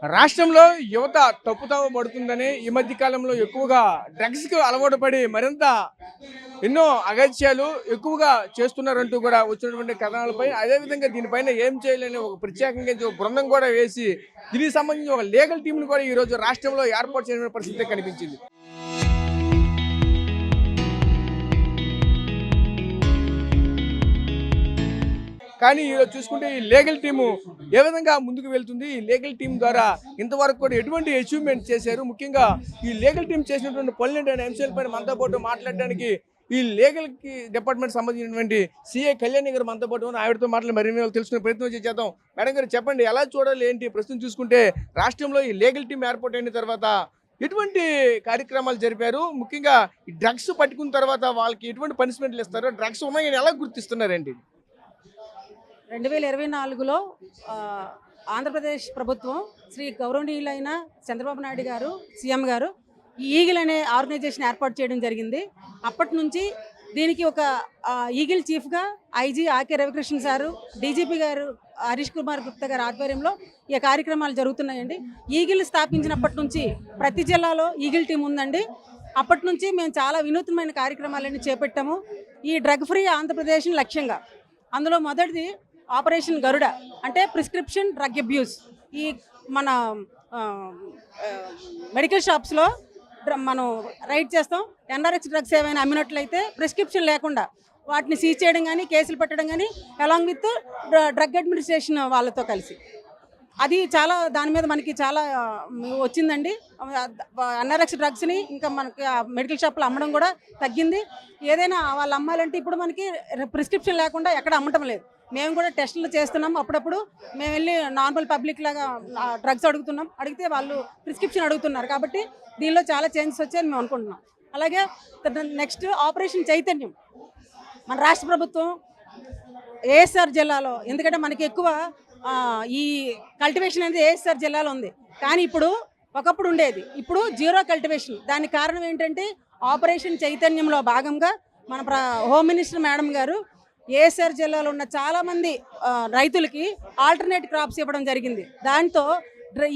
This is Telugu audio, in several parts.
రాష్ట్రంలో యువత తప్పుతావ పడుతుందని ఈ మధ్య కాలంలో ఎక్కువగా డ్రగ్స్కి అలవాటు పడి మరింత ఎన్నో అగత్యాలు ఎక్కువగా చేస్తున్నారంటూ కూడా వచ్చినటువంటి కథనాలపై అదేవిధంగా దీనిపైన ఏం చేయాలని ఒక ప్రత్యేకంగా ఒక బృందం కూడా వేసి దీనికి సంబంధించి ఒక లీగల్ టీంను కూడా ఈరోజు రాష్ట్రంలో ఏర్పాటు చేయడం పరిస్థితి కనిపించింది. కానీ ఈరోజు చూసుకుంటే ఈ లీగల్ టీము ఏ విధంగా ముందుకు వెళ్తుంది, ఈ లీగల్ టీం ద్వారా ఇంతవరకు కూడా ఎటువంటి అచీవ్మెంట్ చేశారు, ముఖ్యంగా ఈ లీగల్ టీం చేసినటువంటి పనులు అనే అంశాలపైన మనతో పాటు మాట్లాడడానికి ఈ లీగల్కి డిపార్ట్మెంట్ సంబంధించినటువంటి సిఐ కళ్యాణి గారు మనతో పాటు ఆవిడతో మాట్లాడి మరిన్ని తెలుసుకునే ప్రయత్నం చేద్దాం. మేడం గారు చెప్పండి, ఎలా చూడాలి ఏంటి? ప్రస్తుతం చూసుకుంటే రాష్ట్రంలో ఈ లీగల్ టీం ఏర్పాటు అయిన తర్వాత ఎటువంటి కార్యక్రమాలు జరిపారు, ముఖ్యంగా ఈ డ్రగ్స్ పట్టుకున్న తర్వాత వాళ్ళకి ఎటువంటి పనిష్మెంట్లు ఇస్తారు, డ్రగ్స్ ఉన్నాయని ఎలా గుర్తిస్తున్నారండి? 2024లో ఆంధ్రప్రదేశ్ ప్రభుత్వం శ్రీ గౌరవనీయులైన చంద్రబాబు నాయుడు గారు సీఎం గారు ఈగిల్ అనే ఆర్గనైజేషన్ ఏర్పాటు చేయడం జరిగింది. అప్పటి నుంచి దీనికి ఒక ఈగిల్ చీఫ్గా ఐజీ ఆకే రవికృష్ణ సారు, డీజీపీ గారు హరీష్ కుమార్ గుప్తా గారి ఆధ్వర్యంలో ఈ కార్యక్రమాలు జరుగుతున్నాయండి. ఈగిల్ స్థాపించినప్పటి నుంచి ప్రతి జిల్లాలో ఈగిల్ టీం ఉందండి. అప్పటి నుంచి మేము చాలా వినూత్నమైన కార్యక్రమాలన్నీ చేపట్టాము ఈ డ్రగ్ ఫ్రీ ఆంధ్రప్రదేశ్ లక్ష్యంగా. అందులో మొదటిది ఆపరేషన్ గరుడ, అంటే ప్రిస్క్రిప్షన్ డ్రగ్ అబ్యూస్. ఈ మన మెడికల్ షాప్స్లో మనం రైడ్ చేస్తాం. ఎన్ఆర్ఎక్స్ డ్రగ్స్ ఏమైనా అమ్మినట్లయితే ప్రిస్క్రిప్షన్ లేకుండా వాటిని సీజ్ చేయడం కానీ, కేసులు పెట్టడం కానీ, అలాంగ్ విత్ డ్రగ్ అడ్మినిస్ట్రేషన్ వాళ్ళతో కలిసి అది చాలా దాని మీద మనకి చాలా వచ్చిందండి. ఎన్ఆర్ఎక్స్ డ్రగ్స్ని ఇంకా మనకి మెడికల్ షాప్లో అమ్మడం కూడా తగ్గింది. ఏదైనా వాళ్ళు అమ్మాలంటే ఇప్పుడు మనకి ప్రిస్క్రిప్షన్ లేకుండా ఎక్కడ అమ్మటం లేదు. మేము కూడా టెస్టులు చేస్తున్నాం. అప్పుడప్పుడు మేము వెళ్ళి నార్మల్ పబ్లిక్ లాగా డ్రగ్స్ అడుగుతున్నాం, అడిగితే వాళ్ళు ప్రిస్క్రిప్షన్ అడుగుతున్నారు. కాబట్టి దీనిలో చాలా చేంజెస్ వచ్చాయని మేము అనుకుంటున్నాం. అలాగే నెక్స్ట్ ఆపరేషన్ చైతన్యం మన రాష్ట్ర ప్రభుత్వం ఏఎస్ఆర్ జిల్లాలో, ఎందుకంటే మనకి ఎక్కువ ఈ కల్టివేషన్ అనేది ఏఎస్ఆర్ జిల్లాలో ఉంది. కానీ ఇప్పుడు ఒకప్పుడు ఉండేది, ఇప్పుడు జీరో కల్టివేషన్. దానికి కారణం ఏంటంటే ఆపరేషన్ చైతన్యంలో భాగంగా మన హోమ్ మినిస్టర్ మేడం గారు ఏఎస్ఆర్ జిల్లాలో ఉన్న చాలామంది రైతులకి ఆల్టర్నేట్ క్రాప్స్ ఇవ్వడం జరిగింది. దాంతో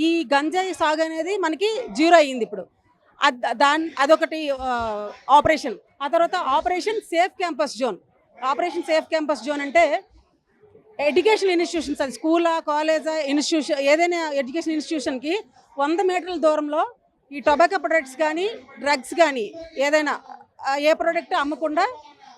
ఈ గంజాయి సాగు అనేది మనకి జీరో అయ్యింది ఇప్పుడు. అదొకటి ఆపరేషన్. ఆ తర్వాత operation safe campus zone. Operation safe campus zone అంటే ఎడ్యుకేషన్ ఇన్స్టిట్యూషన్స్, అది స్కూలా, కాలేజా, ఇన్స్టిట్యూషన్, ఏదైనా ఎడ్యుకేషన్ ఇన్స్టిట్యూషన్కి 100 మీటర్ల దూరంలో ఈ టొబాకో ప్రొడక్ట్స్ కానీ, డ్రగ్స్ కానీ, ఏదైనా ఏ ప్రోడక్ట్ అమ్మకుండా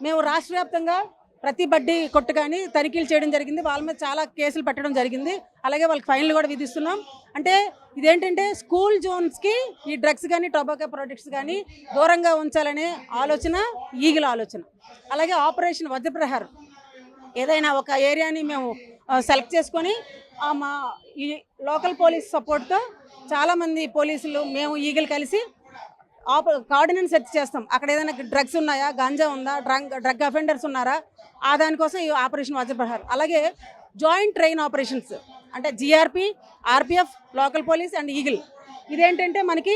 మేము రాష్ట్ర వ్యాప్తంగా ప్రతి బడ్డీ కొట్టు కానీ తనిఖీలు చేయడం జరిగింది. వాళ్ళ మీద చాలా కేసులు పెట్టడం జరిగింది. అలాగే వాళ్ళకి ఫైన్లు కూడా విధిస్తున్నాం. అంటే ఇదేంటంటే స్కూల్ జోన్స్కి ఈ డ్రగ్స్ కానీ, టొబాకో ప్రొడక్ట్స్ కానీ దూరంగా ఉంచాలనే ఆలోచన ఈగిల్ ఆలోచన. అలాగే ఆపరేషన్ వజ్రప్రహారం, ఏదైనా ఒక ఏరియాని మేము సెలెక్ట్ చేసుకొని మా ఈ లోకల్ పోలీస్ సపోర్ట్తో చాలామంది పోలీసులు మేము ఈగిల్ కలిసి కార్డినెన్స్ సెర్చ్ చేస్తాం. అక్కడ ఏదైనా డ్రగ్స్ ఉన్నాయా, గాంజా ఉందా, డ్రగ్ అఫెండర్స్ ఉన్నారా, దానికోసం ఈ ఆపరేషన్ వజ్రప్రహారం. అలాగే జాయింట్ ట్రైన్ ఆపరేషన్స్, అంటే GRP, RPF, local police and eagle. ఇదేంటంటే మనకి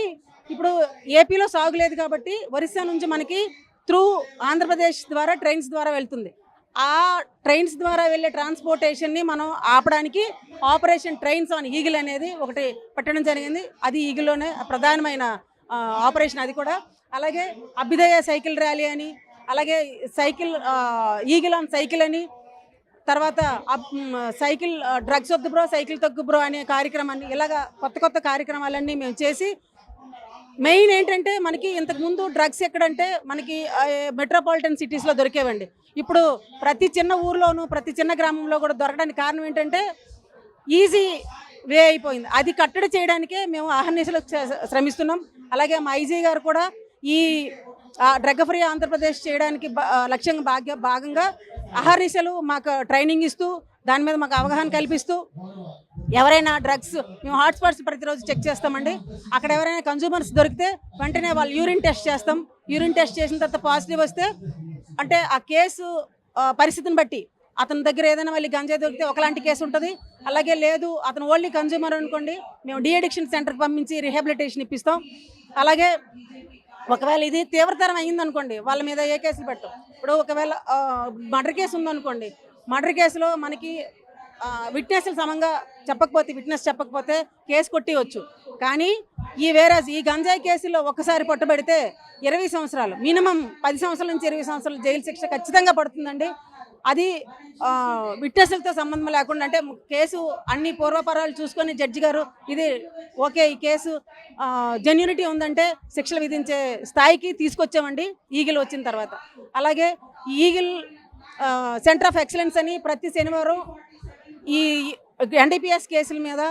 ఇప్పుడు ఏపీలో సాగులేదు కాబట్టి ఒరిస్సా నుంచి మనకి త్రూ ఆంధ్రప్రదేశ్ ద్వారా ట్రైన్స్ ద్వారా వెళ్తుంది. ఆ ట్రైన్స్ ద్వారా వెళ్ళే ట్రాన్స్పోర్టేషన్ని మనం ఆపడానికి ఆపరేషన్ ట్రైన్స్ ఆన్ ఈగిల్ అనేది ఒకటి పెట్టడం జరిగింది. అది ఈగిల్లోనే ప్రధానమైన ఆపరేషన్ అది కూడా. అలాగే అభ్యుదయ సైకిల్ ర్యాలీ అని, అలాగే సైకిల్ ఈగిల్ ఆన్ సైకిల్ అని, తర్వాత సైకిల్ డ్రగ్స్ వద్దు బ్రో, సైకిల్ తగ్గు బ్రో అనే కార్యక్రమాన్ని, ఇలాగా కొత్త కొత్త కార్యక్రమాలన్నీ మేము చేసి, మెయిన్ ఏంటంటే మనకి ఇంతకుముందు డ్రగ్స్ ఎక్కడంటే మనకి మెట్రోపాలిటన్ సిటీస్లో దొరికేవండి. ఇప్పుడు ప్రతి చిన్న ఊర్లోనూ, ప్రతి చిన్న గ్రామంలో కూడా దొరకడానికి కారణం ఏంటంటే ఈజీ వే అయిపోయింది. అది కట్టడి చేయడానికే మేము అహర్నిశలు శ్రమిస్తున్నాం. అలాగే మా ఐజీ గారు కూడా ఈ డ్రగ్ ఫ్రీ ఆంధ్రప్రదేశ్ చేయడానికి లక్ష్యంగా భాగంగా అహర్నిశలు మాకు ట్రైనింగ్ ఇస్తూ, దాని మీద మాకు అవగాహన కల్పిస్తూ, ఎవరైనా డ్రగ్స్ మేము హాట్స్పాట్స్ ప్రతిరోజు చెక్ చేస్తామండి. అక్కడ ఎవరైనా కన్జ్యూమర్స్ దొరికితే వెంటనే వాళ్ళు యూరిన్ టెస్ట్ చేస్తాం. యూరిన్ టెస్ట్ చేసిన తర్వాత పాజిటివ్ వస్తే, అంటే ఆ కేసు పరిస్థితిని బట్టి అతని దగ్గర ఏదైనా మళ్ళీ గంజాయి దొరికితే ఒకలాంటి కేసు ఉంటుంది. అలాగే లేదు అతను ఓన్లీ కన్జ్యూమర్ అనుకోండి, మేము డీఅడిక్షన్ సెంటర్కి పంపించి రిహాబిలిటేషన్ ఇప్పిస్తాం. అలాగే ఒకవేళ ఇది తీవ్రతరం అయ్యిందనుకోండి, వాళ్ళ మీద ఏ కేసులు పెట్టాం. ఇప్పుడు ఒకవేళ మర్డర్ కేసు ఉందనుకోండి, మర్డర్ కేసులో మనకి విట్నెస్లు సమంగా విట్నెస్ చెప్పకపోతే కేసు కొట్టివచ్చు. కానీ ఈ గంజాయి కేసులో ఒక్కసారి పట్టుబడితే 20 సంవత్సరాలు, మినిమం 10 సంవత్సరాల నుంచి 20 సంవత్సరాలు జైలు శిక్ష ఖచ్చితంగా పడుతుందండి. అది విట్నెస్లతో సంబంధం లేకుండా, అంటే కేసు అన్ని పూర్వపరాలు చూసుకొని జడ్జి గారు ఇది ఓకే, ఈ కేసు జెన్యూనిటీ ఉందంటే శిక్షలు విధించే స్థాయికి తీసుకొచ్చామండి ఈగిల్ వచ్చిన తర్వాత. అలాగే ఈగిల్ సెంటర్ ఆఫ్ ఎక్సలెన్స్ అని ప్రతి శనివారం ఈ ఎన్డీపీఎస్ కేసుల మీద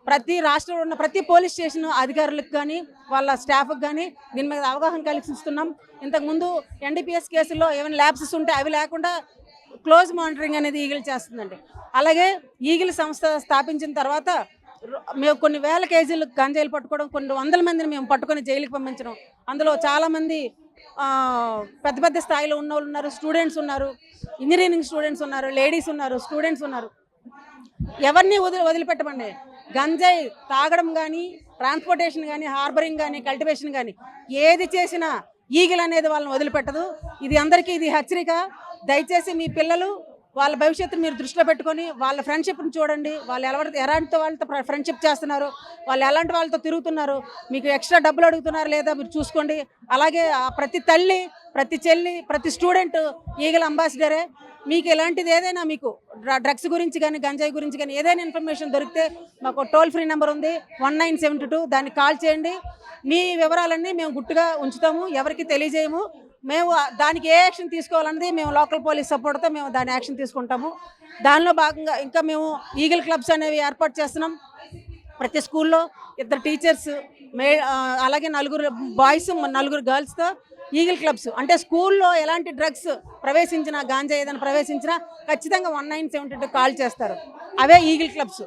ప్రతి రాష్ట్రంలో ఉన్న ప్రతి పోలీస్ స్టేషన్ అధికారులకు కానీ వాళ్ళ స్టాఫ్కి కానీ దీని మీద అవగాహన కలిగిస్తున్నాం. ఇంతకుముందు ఎన్డీపీఎస్ కేసుల్లో ఏమైనా ల్యాబ్సెస్ ఉంటే అవి లేకుండా క్లోజ్ మానిటరింగ్ అనేది ఈగిల్ చేస్తుందండి. అలాగే ఈగిల్ సంస్థ స్థాపించిన తర్వాత మేము కొన్ని వేల కేజీలు గంజాయిలు పట్టుకోవడం, కొన్ని వందల మందిని మేము పట్టుకొని జైలుకి పంపించడం. అందులో చాలామంది పెద్ద పెద్ద స్థాయిలో ఉన్న వాళ్ళు ఉన్నారు, స్టూడెంట్స్ ఉన్నారు, ఇంజనీరింగ్ స్టూడెంట్స్ ఉన్నారు, లేడీస్ ఉన్నారు, స్టూడెంట్స్ ఉన్నారు. ఎవరిని వదిలిపెట్టమండి. గంజాయి తాగడం కానీ, ట్రాన్స్పోర్టేషన్ కానీ, హార్బరింగ్ కానీ, కల్టివేషన్ కానీ ఏది చేసినా ఈగిల్ అనేది వాళ్ళని వదిలిపెట్టదు. ఇది హెచ్చరిక. దయచేసి మీ పిల్లలు వాళ్ళ భవిష్యత్తు మీరు దృష్టిలో పెట్టుకొని వాళ్ళ ఫ్రెండ్షిప్ని చూడండి. వాళ్ళు ఎలాంటి వాళ్ళతో ఫ్రెండ్షిప్ చేస్తున్నారు, వాళ్ళు ఎలాంటి వాళ్ళతో తిరుగుతున్నారు, మీకు ఎక్స్ట్రా డబ్బులు అడుగుతున్నారు లేదా మీరు చూసుకోండి. అలాగే ప్రతి తల్లి, ప్రతి చెల్లి, ప్రతి స్టూడెంట్ ఈగిల్ అంబాసిడరే. మీకు ఇలాంటిది ఏదైనా మీకు డ్రగ్స్ గురించి కానీ, గంజాయి గురించి కానీ ఏదైనా ఇన్ఫర్మేషన్ దొరికితే మాకు టోల్ ఫ్రీ నెంబర్ ఉంది 1972, దాన్ని కాల్ చేయండి. మీ వివరాలన్నీ మేము గుట్టుగా ఉంచుతాము, ఎవరికి తెలియజేయము. మేము దానికి ఏ యాక్షన్ తీసుకోవాలన్నది మేము లోకల్ పోలీస్ సపోర్ట్తో మేము దాని యాక్షన్ తీసుకుంటాము. దానిలో భాగంగా ఇంకా మేము ఈగిల్ క్లబ్స్ అనేవి ఏర్పాటు చేస్తున్నాం. ప్రతి స్కూల్లో 2 టీచర్స్, అలాగే 4 బాయ్స్, 4 గర్ల్స్తో ఈగిల్ క్లబ్స్. అంటే స్కూల్లో ఎలాంటి డ్రగ్స్ ప్రవేశించినా, గాంజా ఏదైనా ప్రవేశించినా ఖచ్చితంగా 1972 కాల్ చేస్తారు. అవే ఈగిల్ క్లబ్స్.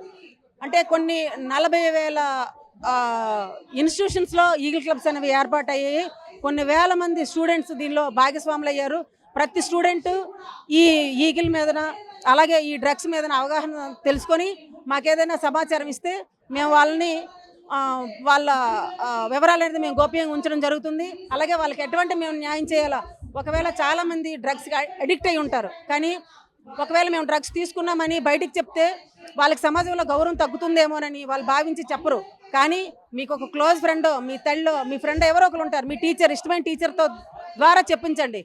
అంటే కొన్ని 40,000 ఇన్స్టిట్యూషన్స్లో ఈగిల్ క్లబ్స్ అనేవి ఏర్పాటయ్యాయి. కొన్ని వేల మంది స్టూడెంట్స్ దీనిలో భాగస్వాములు అయ్యారు. ప్రతి స్టూడెంట్ ఈ ఈగిల్ మీదన, అలాగే ఈ డ్రగ్స్ మీదన అవగాహన తెలుసుకొని మాకేదైనా సమాచారం ఇస్తే మేము వాళ్ళ వివరాలు అనేది మేము గోప్యంగా ఉంచడం జరుగుతుంది. అలాగే వాళ్ళకి ఎటువంటి మేము న్యాయం చేయాలా. ఒకవేళ చాలామంది డ్రగ్స్కి అడిక్ట్ అయి ఉంటారు, కానీ ఒకవేళ మేము డ్రగ్స్ తీసుకున్నామని బయటికి చెప్తే వాళ్ళకి సమాజంలో గౌరవం తగ్గుతుందేమోనని వాళ్ళు భావించి చెప్పరు. కానీ మీకు ఒక క్లోజ్ ఫ్రెండ్, మీ తల్లి, మీ ఫ్రెండ్ ఎవరో ఒకరు ఉంటారు, మీ టీచర్, ఇష్టమైన టీచర్తో ద్వారా చెప్పించండి.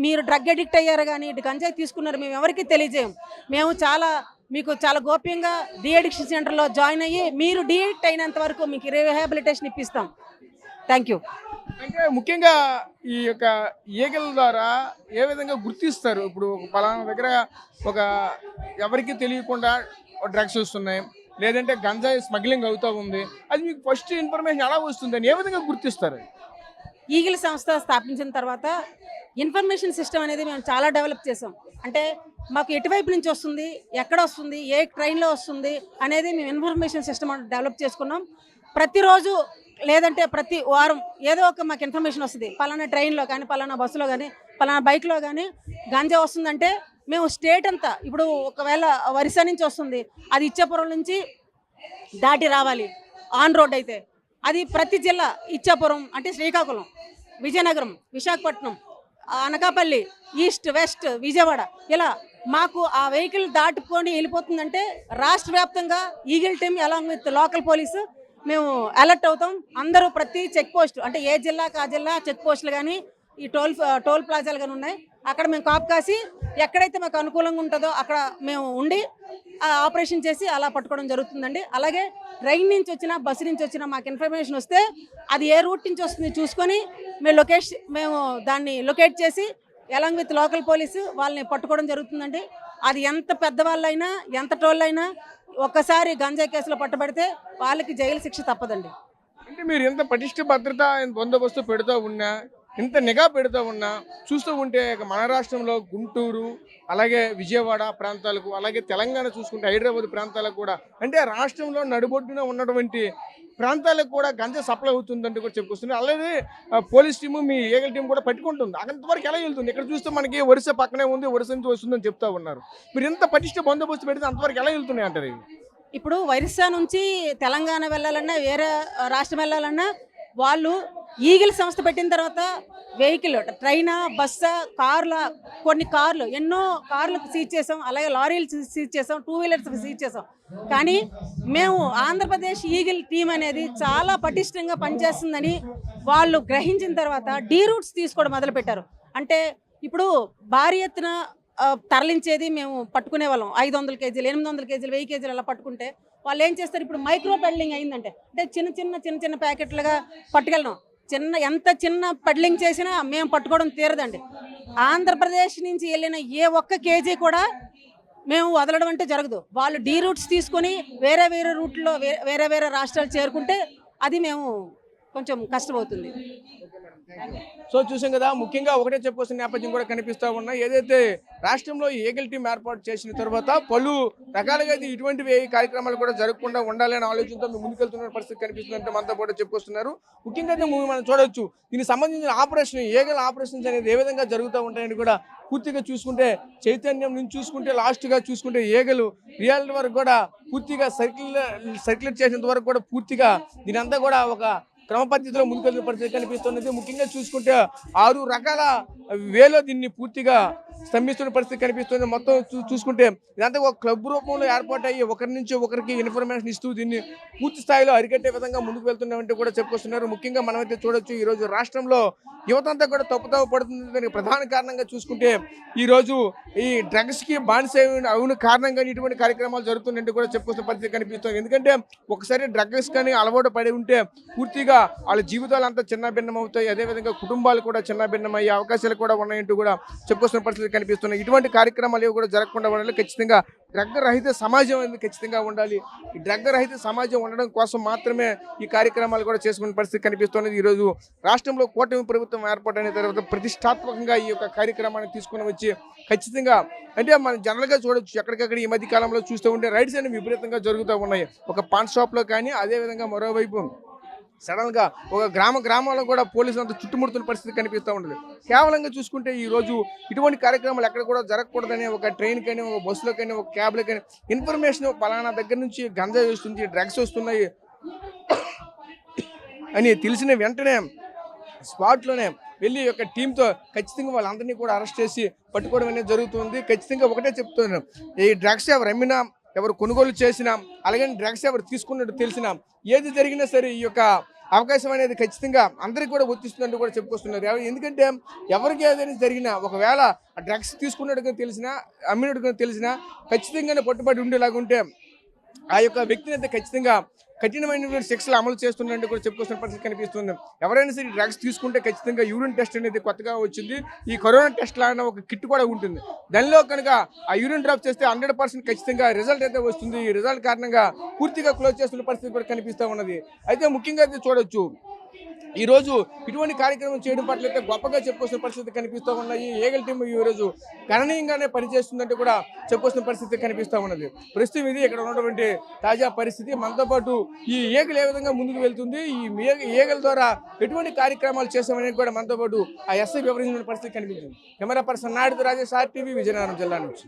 మీరు డ్రగ్ అడిక్ట్ అయ్యారు కానీ గంజాయి తీసుకున్నారు మేము ఎవరికి తెలియజేయం. మేము మీకు చాలా గోప్యంగా డీఅడిక్షన్ సెంటర్లో జాయిన్ అయ్యి మీరు డీఅడిక్ట్ అయినంత వరకు మీకు రీహాబిలిటేషన్ ఇప్పిస్తాం. Thank you. అంటే ముఖ్యంగా ఈ యొక్క ఈగల ద్వారా ఏ విధంగా గుర్తిస్తారు? ఇప్పుడు పలానా దగ్గర ఎవరికి తెలియకుండా డ్రగ్స్ వస్తున్నాయి, లేదంటే గంజాయి స్మగ్లింగ్ అవుతూ ఉంది, అది మీకు ఫస్ట్ ఇన్ఫర్మేషన్ ఎలా వస్తుందని ఏ విధంగా గుర్తిస్తారు? ఈగిల్ సంస్థ స్థాపించిన తర్వాత ఇన్ఫర్మేషన్ సిస్టమ్ అనేది మేము చాలా డెవలప్ చేసాం. అంటే మాకు ఎటువైపు నుంచి వస్తుంది, ఎక్కడ వస్తుంది, ఏ ట్రైన్లో వస్తుంది అనేది మేము ఇన్ఫర్మేషన్ సిస్టమ్ డెవలప్ చేసుకున్నాం. ప్రతిరోజు లేదంటే ప్రతి వారం ఏదో ఒక మాకు ఇన్ఫర్మేషన్ వస్తుంది. పలానా ట్రైన్లో కానీ, పలానా బస్సులో కానీ, పలానా బైక్లో కానీ గంజా వస్తుందంటే మేము స్టేట్ అంతా, ఇప్పుడు ఒకవేళ ఒరిస్సా నుంచి వస్తుంది, అది ఇచ్చాపురం నుంచి దాటి రావాలి ఆన్ రోడ్ అయితే, అది ప్రతి జిల్లా, ఇచ్చాపురం అంటే శ్రీకాకుళం, విజయనగరం, విశాఖపట్నం, అనకాపల్లి, ఈస్ట్, వెస్ట్, విజయవాడ, ఇలా మాకు ఆ వెహికల్ దాటుకొని వెళ్ళిపోతుందంటే రాష్ట్ర వ్యాప్తంగా eagle team along with local police మేము అలర్ట్ అవుతాం. అందరూ ప్రతి చెక్ పోస్ట్, అంటే ఏ జిల్లాకు ఆ జిల్లా చెక్ పోస్టులు కానీ, ఈ టోల్ ప్లాజాలు కానీ ఉన్నాయి, అక్కడ మేము కాపు కాసి ఎక్కడైతే మాకు అనుకూలంగా ఉంటుందో అక్కడ మేము ఉండి ఆపరేషన్ చేసి అలా పట్టుకోవడం జరుగుతుందండి. అలాగే ట్రైన్ నుంచి వచ్చినా, బస్సు నుంచి వచ్చినా మాకు ఇన్ఫర్మేషన్ వస్తే అది ఏ రూట్ నుంచి వస్తుంది చూసుకొని మేము దాన్ని లొకేట్ చేసి అలాంగ్ విత్ లోకల్ పోలీసు వాళ్ళని పట్టుకోవడం జరుగుతుందండి. అది ఎంత పెద్దవాళ్ళైనా, ఎంత టోళ్ళైనా ఒక్కసారి గంజాయి కేసులో పట్టుబడితే వాళ్ళకి జైలు శిక్ష తప్పదండి. అంటే మీరు ఎంత పటిష్ట భద్రత, బందోబస్తు పెడుతూ ఉన్నా, ఇంత నిఘా పెడుతూ ఉన్నా, చూస్తూ ఉంటే మన రాష్ట్రంలో గుంటూరు, అలాగే విజయవాడ ప్రాంతాలకు, అలాగే తెలంగాణ చూసుకుంటే హైదరాబాద్ ప్రాంతాలకు కూడా, అంటే రాష్ట్రంలో నడుబొడ్డున ఉన్నటువంటి ప్రాంతాలకు కూడా గంజా సప్లై అవుతుందంటే కూడా చెప్పుకొస్తుంది. అలాగే పోలీస్ టీము, మీ ఈగల్ టీం కూడా పట్టుకుంటుంది. అంతవరకు ఎలా వెళ్తుంది? ఇక్కడ చూస్తే మనకి ఒరిస్సా పక్కనే ఉంది, ఒరిస్సా నుంచి వస్తుందని చెప్తా ఉన్నారు. మీరు ఎంత పటిష్ట బందోబస్తు పెడితే అంతవరకు ఎలా వెళ్తున్నాయి అంటారు? ఇప్పుడు ఒరిస్సా నుంచి తెలంగాణ వెళ్ళాలన్నా, వేరే రాష్ట్రం వెళ్ళాలన్నా వాళ్ళు ఈగిల్ సంస్థ పెట్టిన తర్వాత వెహికల్ ట్రైనా బస్సా కొన్ని కార్లు ఎన్నో కార్లకు సీజ్ చేసాం, అలాగే లారీలు సీజ్ చేసాం, 2 వీలర్స్ సీజ్ చేసాం. కానీ మేము ఆంధ్రప్రదేశ్ ఈగిల్ టీం అనేది చాలా పటిష్టంగా పనిచేస్తుందని వాళ్ళు గ్రహించిన తర్వాత డీ రూట్స్ తీసుకోవడం మొదలుపెట్టారు. అంటే ఇప్పుడు భారీ ఎత్తున తరలించేది మేము పట్టుకునే వాళ్ళం, 500 కేజీలు 800 కేజీలు 1000 కేజీలు అలా పట్టుకుంటే వాళ్ళు ఏం చేస్తారు, ఇప్పుడు మైక్రో పెడ్లింగ్ అయిందంటే అంటే చిన్న ప్యాకెట్లుగా పట్టుకెళ్ళడం. ఎంత చిన్న పెడ్లింగ్ చేసినా మేము పట్టుకోవడం తీరదండి. ఆంధ్రప్రదేశ్ నుంచి వెళ్ళిన ఏ ఒక్క కేజీ కూడా మేము వదలడం అంటే జరగదు. వాళ్ళు డీ రూట్స్ తీసుకొని వేరే రూట్లో వేరే రాష్ట్రాలు చేరుకుంటే అది మేము కొంచెం కష్టమవుతుంది. సో చూసాం కదా, ముఖ్యంగా ఒకటే చెప్పొస్తున్న నేపథ్యం కూడా కనిపిస్తూ ఉన్నాయి. ఏదైతే రాష్ట్రంలో ఈ ఈగల్ టీం ఏర్పాటు చేసిన తర్వాత పలు రకాలుగా ఇటువంటివి కార్యక్రమాలు కూడా జరగకుండా ఉండాలనే ఆలోచనతో ముందుకెళ్తున్న పరిస్థితి కనిపిస్తుందంటే మనతో కూడా చెప్పుకొస్తున్నారు. ముఖ్యంగా మనం చూడొచ్చు, దీనికి సంబంధించిన ఆపరేషన్ ఈగల్ ఆపరేషన్స్ అనేది ఏ విధంగా జరుగుతూ ఉంటాయని కూడా పూర్తిగా చూసుకుంటే, చైతన్యం నుంచి చూసుకుంటే లాస్ట్గా చూసుకుంటే ఈగలు రియాలిటీ వరకు కూడా పూర్తిగా సర్క్యులేట్ చేసేంత వరకు కూడా పూర్తిగా దీని అంతా కూడా ఒక క్రమ పద్ధతిలో ముందుకెళ్తున్న పరిస్థితి కనిపిస్తున్నది. ముఖ్యంగా చూసుకుంటే 6 రకాల వేలో దీన్ని పూర్తిగా స్తంభిస్తున్న పరిస్థితి కనిపిస్తుంది. మొత్తం చూసుకుంటే ఇదంతా ఒక క్లబ్ రూపంలో ఏర్పాటయ్యి ఒకరి నుంచి ఒకరికి ఇన్ఫర్మేషన్ ఇస్తూ దీన్ని పూర్తి స్థాయిలో అరికట్టే విధంగా ముందుకు వెళ్తున్నామంటే కూడా చెప్పుకొస్తున్నారు. ముఖ్యంగా మనమైతే చూడొచ్చు, ఈరోజు రాష్ట్రంలో యువతంతా కూడా తప్పుతావు పడుతుంది. దానికి ప్రధాన కారణంగా చూసుకుంటే ఈరోజు ఈ డ్రగ్స్కి బానిస అవును కారణంగా ఇటువంటి కార్యక్రమాలు జరుగుతున్నట్టు కూడా చెప్పుకొస్తున్న పరిస్థితి కనిపిస్తుంది. ఎందుకంటే ఒకసారి డ్రగ్స్ కానీ అలవాటు పడి ఉంటే పూర్తిగా వాళ్ళ జీవితాలు అంతా చిన్న భిన్నం అవుతాయి. అదేవిధంగా కుటుంబాలు కూడా చిన్న భిన్నం అయ్యే అవకాశాలు కూడా ఉన్నాయంటూ కూడా చెప్పుకొస్తున్న పరిస్థితి కనిపిస్తున్నాయి. ఇటువంటి కార్యక్రమాలు ఏవి కూడా జరగకుండా ఉండాలి. ఖచ్చితంగా డ్రగ్ రహిత సమాజం అనేది ఖచ్చితంగా ఉండాలి. ఈ డ్రగ్ రహిత సమాజం ఉండడం కోసం మాత్రమే ఈ కార్యక్రమాలు కూడా చేసుకునే పరిస్థితి కనిపిస్తున్నది. ఈరోజు రాష్ట్రంలో కూటమి ప్రభుత్వం ఏర్పాటైన తర్వాత ప్రతిష్టాత్మకంగా ఈ యొక్క కార్యక్రమాన్ని తీసుకుని వచ్చి ఖచ్చితంగా అంటే మనం జనరల్గా చూడొచ్చు, ఎక్కడికక్కడ ఈ మధ్య కాలంలో చూస్తూ ఉంటే రైడ్స్ అనేవి విపరీతంగా జరుగుతూ ఉన్నాయి. ఒక పాన్ షాప్లో కానీ, అదేవిధంగా మరోవైపు సడన్గా ఒక గ్రామాల్లో కూడా పోలీసులు అంతా చుట్టుముడుతున్న పరిస్థితి కనిపిస్తూ ఉంటుంది. కేవలంగా చూసుకుంటే ఈరోజు ఇటువంటి కార్యక్రమాలు ఎక్కడ కూడా జరగకూడదని ఒక ట్రైన్ కానీ, ఒక బస్సులో కానీ, ఒక క్యాబ్లో కానీ ఇన్ఫర్మేషన్ పలానా దగ్గర నుంచి గంజాయి వస్తుంది, డ్రగ్స్ వస్తున్నాయి అని తెలిసిన వెంటనే స్పాట్లోనే వెళ్ళి యొక్క టీంతో ఖచ్చితంగా వాళ్ళందరినీ కూడా అరెస్ట్ చేసి పట్టుకోవడం అనేది జరుగుతుంది. ఖచ్చితంగా ఒకటే చెప్తున్నాను, ఈ డ్రగ్స్ ఎవరు అమ్మినా, ఎవరు కొనుగోలు చేసినా, అలాగే డ్రగ్స్ ఎవరు తీసుకున్నట్టు తెలిసినా, ఏది జరిగినా సరే ఈ యొక్క అవకాశం అనేది ఖచ్చితంగా అందరికీ కూడా వర్తిస్తుందంటూ కూడా చెప్పుకొస్తున్నారు. ఎందుకంటే ఎవరికి ఏదైనా జరిగినా, ఒకవేళ ఆ డ్రగ్స్ తీసుకున్నట్టుగా తెలిసినా, అమ్మినట్టుగా తెలిసినా ఖచ్చితంగానే పట్టుబడి ఉండేలాగుంటే ఆ యొక్క వ్యక్తిని అయితే ఖచ్చితంగా కఠినమైనటువంటి శిక్షలు అమలు చేస్తున్నట్టు కూడా చెప్పుకొస్తున్న పరిస్థితి కనిపిస్తుంది. ఎవరైనా సరే డ్రగ్స్ తీసుకుంటే ఖచ్చితంగా యూరిన్ టెస్ట్ అనేది కొత్తగా వచ్చింది. ఈ కరోనా టెస్ట్ లాగా ఒక కిట్ కూడా ఉంటుంది. దానిలో కనుక ఆ యూరిన్ డ్రాప్ చేస్తే 100% ఖచ్చితంగా రిజల్ట్ అయితే వస్తుంది. ఈ రిజల్ట్ కారణంగా పూర్తిగా క్లోజ్ చేస్తున్న పరిస్థితి కూడా కనిపిస్తూ ఉన్నది. అయితే ముఖ్యంగా అయితే చూడొచ్చు, ఈరోజు ఇటువంటి కార్యక్రమం చేయడం పట్ల అయితే గొప్పగా చెప్పుకొస్తున్న పరిస్థితి కనిపిస్తూ ఉన్నాయి. ఈగల్ టీం ఈరోజు గణనీయంగానే పనిచేస్తుందంటే కూడా చెప్పుకొస్తున్న పరిస్థితి కనిపిస్తూ ఉన్నది. ప్రస్తుతం ఇది ఇక్కడ ఉన్నటువంటి తాజా పరిస్థితి. మనతో పాటు ఈ ఈగలు ఏ విధంగా ముందుకు వెళ్తుంది, ఈ ఈగల ద్వారా ఎటువంటి కార్యక్రమాలు చేస్తామనేది కూడా మనతో పాటు ఆ ఎస్ఐ వివరించిన పరిస్థితి కనిపిస్తుంది. Camera person Naidu Rajesh, RTV, Vizianagaram జిల్లా నుంచి.